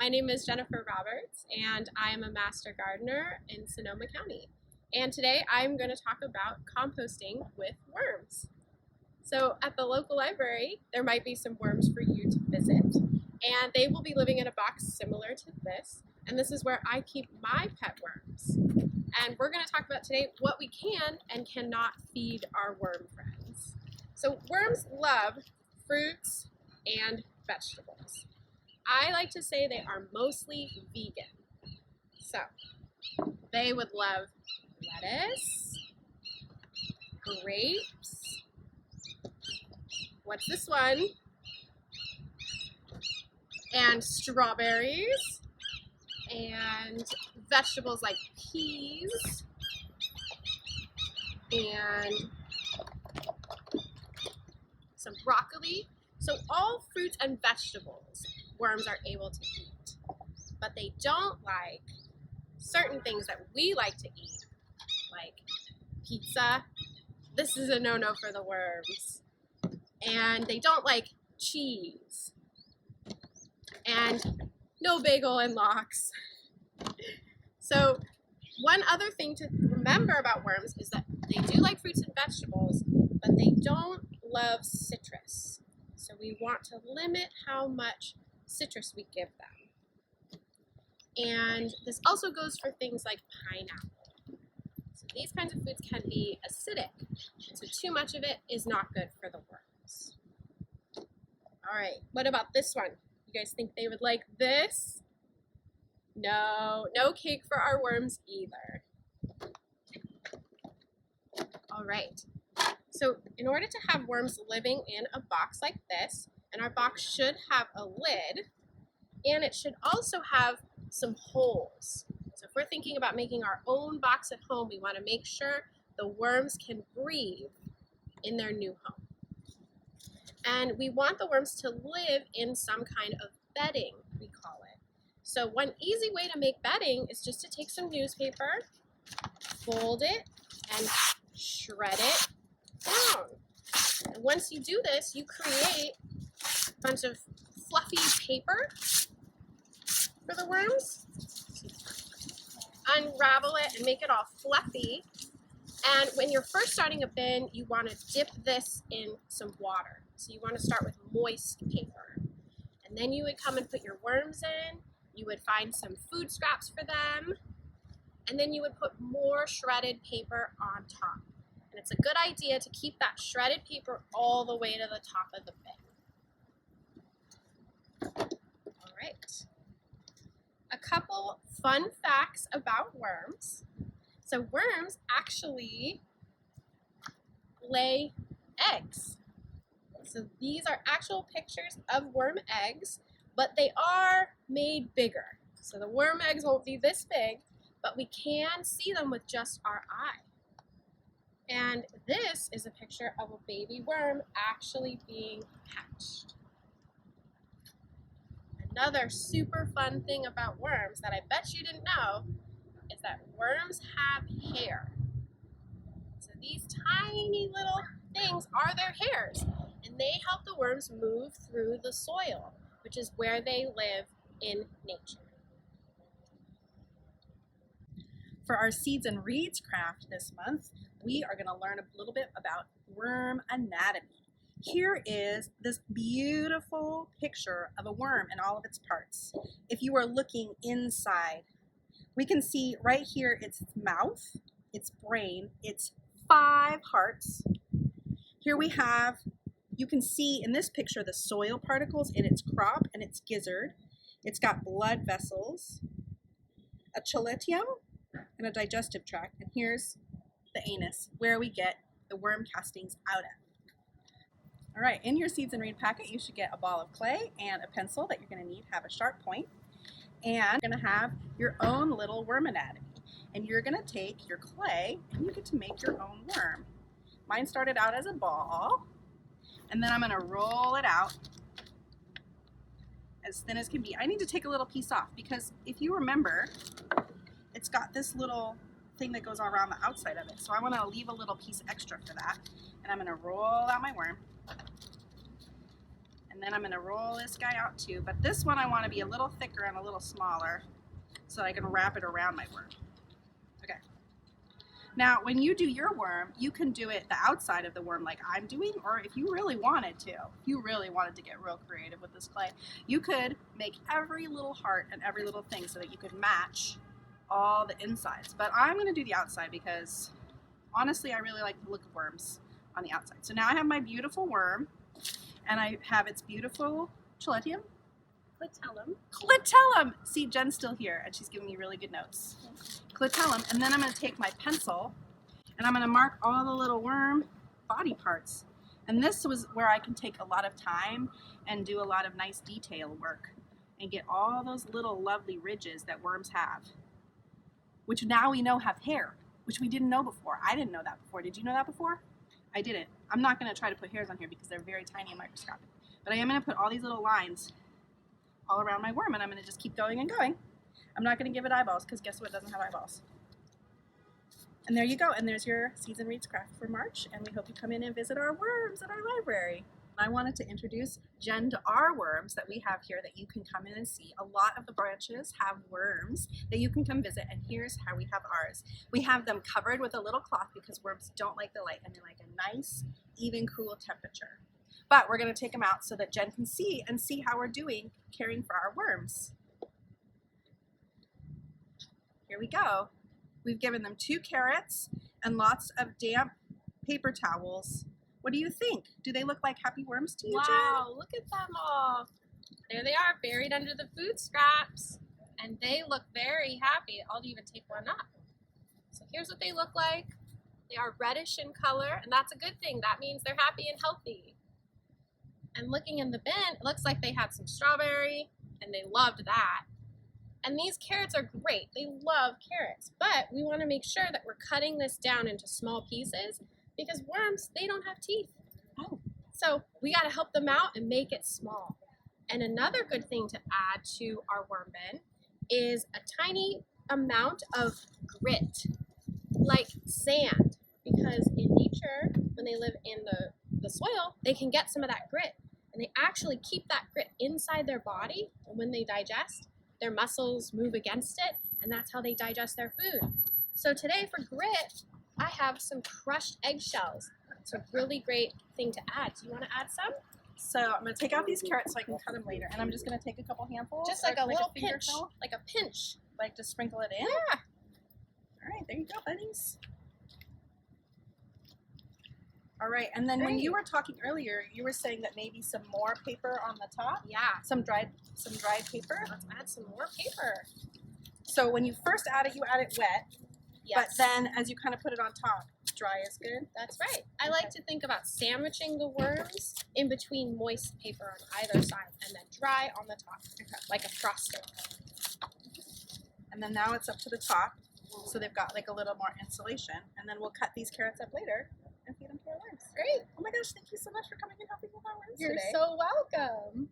My name is Jennifer Roberts, and I am a master gardener in Sonoma County. And today I'm going to talk about composting with worms. So at the local library, there might be some worms for you to visit, and they will be living in a box similar to this. And this is where I keep my pet worms. And we're going to talk about today what we can and cannot feed our worm friends. So worms love fruits and vegetables. I like to say they are mostly vegan. So they would love lettuce, grapes, what's this one? And strawberries, and vegetables like peas, and some broccoli. So all fruits and vegetables worms are able to eat, but they don't like certain things that we like to eat, like pizza. This is a no-no for the worms. And they don't like cheese, and no bagel and lox. So one other thing to remember about worms is that they do like fruits and vegetables, but they don't love citrus. So we want to limit how much citrus we give them. And this also goes for things like pineapple. So these kinds of foods can be acidic, so too much of it is not good for the worms. All right, what about this one? You guys think they would like this? No, no cake for our worms either. All right, so in order to have worms living in a box like this, and our box should have a lid, and it should also have some holes. So if we're thinking about making our own box at home, we want to make sure the worms can breathe in their new home. And we want the worms to live in some kind of bedding, we call it. So one easy way to make bedding is just to take some newspaper, fold it, and shred it down. And once you do this, you create a bunch of fluffy paper for the worms. Unravel it and make it all fluffy. And when you're first starting a bin, you want to dip this in some water. So you want to start with moist paper. And then you would come and put your worms in. You would find some food scraps for them. And then you would put more shredded paper on top. And it's a good idea to keep that shredded paper all the way to the top of the bin. All right. A couple fun facts about worms. So worms actually lay eggs. So these are actual pictures of worm eggs, but they are made bigger. So the worm eggs won't be this big, but we can see them with just our eye. And this is a picture of a baby worm actually being hatched. Another super fun thing about worms that I bet you didn't know is that worms have hair. So these tiny little things are their hairs, and they help the worms move through the soil, which is where they live in nature. For our Seeds and Reads craft this month, we are going to learn a little bit about worm anatomy. Here is this beautiful picture of a worm and all of its parts. If you are looking inside, we can see right here its mouth, its brain, its 5 hearts. Here we have, you can see in this picture the soil particles in its crop and its gizzard. It's got blood vessels, a chyletium, and a digestive tract. And here's the anus, where we get the worm castings out of. All right, in your Seeds and Read packet, you should get a ball of clay and a pencil that you're going to need to have a sharp point. And you're going to have your own little worm anatomy. And you're going to take your clay and you get to make your own worm. Mine started out as a ball, and then I'm going to roll it out as thin as can be. I need to take a little piece off because if you remember, it's got this little thing that goes around the outside of it. So I want to leave a little piece extra for that. And I'm going to roll out my worm. And then I'm going to roll this guy out too. But this one I want to be a little thicker and a little smaller so I can wrap it around my worm. Okay. Now, when you do your worm, you can do it the outside of the worm like I'm doing, or if you really wanted to, get real creative with this clay, you could make every little heart and every little thing so that you could match all the insides. But I'm going to do the outside because honestly, I really like the look of worms on the outside. So now I have my beautiful worm, and I have its beautiful Choletium? Clitellum! See, Jen's still here, and she's giving me really good notes. Clitellum, and then I'm going to take my pencil, and I'm going to mark all the little worm body parts. And this was where I can take a lot of time and do a lot of nice detail work and get all those little lovely ridges that worms have, which now we know have hair, which we didn't know before. I didn't know that before. Did you know that before? I didn't. I'm not going to try to put hairs on here because they're very tiny and microscopic. But I am going to put all these little lines all around my worm, and I'm going to just keep going and going. I'm not going to give it eyeballs because guess what doesn't have eyeballs? And there you go. And there's your Seeds and Reeds craft for March. And we hope you come in and visit our worms at our library. I wanted to introduce Jen to our worms that we have here that you can come in and see. A lot of the branches have worms that you can come visit, and here's how we have ours. We have them covered with a little cloth because worms don't like the light and they like a nice, even, cool temperature. But we're going to take them out so that Jen can see and see how we're doing caring for our worms. Here we go. We've given them 2 carrots and lots of damp paper towels. What do you think? Do they look like happy worms to you, Jen? Wow, look at them all. There they are, buried under the food scraps. And they look very happy. I'll even take one up. So here's what they look like. They are reddish in color, and that's a good thing. That means they're happy and healthy. And looking in the bin, it looks like they had some strawberry, and they loved that. And these carrots are great. They love carrots. But we want to make sure that we're cutting this down into small pieces because worms, they don't have teeth. Oh. So we got to help them out and make it small. And another good thing to add to our worm bin is a tiny amount of grit, like sand. Because in nature, when they live in the soil, they can get some of that grit. And they actually keep that grit inside their body. And when they digest, their muscles move against it. And that's how they digest their food. So today for grit, I have some crushed eggshells. It's a really great thing to add. Do you want to add some? So I'm going to take out these carrots so I can cut them later. And I'm just going to take a couple handfuls. Just like a little pinch. Fingerful. Like a pinch. Like to sprinkle it in? Yeah. All right, there you go, buddies. All right, and then when you were talking earlier, you were saying that maybe some more paper on the top? Yeah. Some dried paper? Let's add some more paper. So when you first add it, you add it wet. Yes. But then as you kind of put it on top, dry is good? That's right. I like to think about sandwiching the worms in between moist paper on either side and then dry on the top, like a frosting. And then now it's up to the top, so they've got like a little more insulation. And then we'll cut these carrots up later and feed them to our worms. Great. Oh my gosh, thank you so much for coming and helping with our worms You're today. so welcome.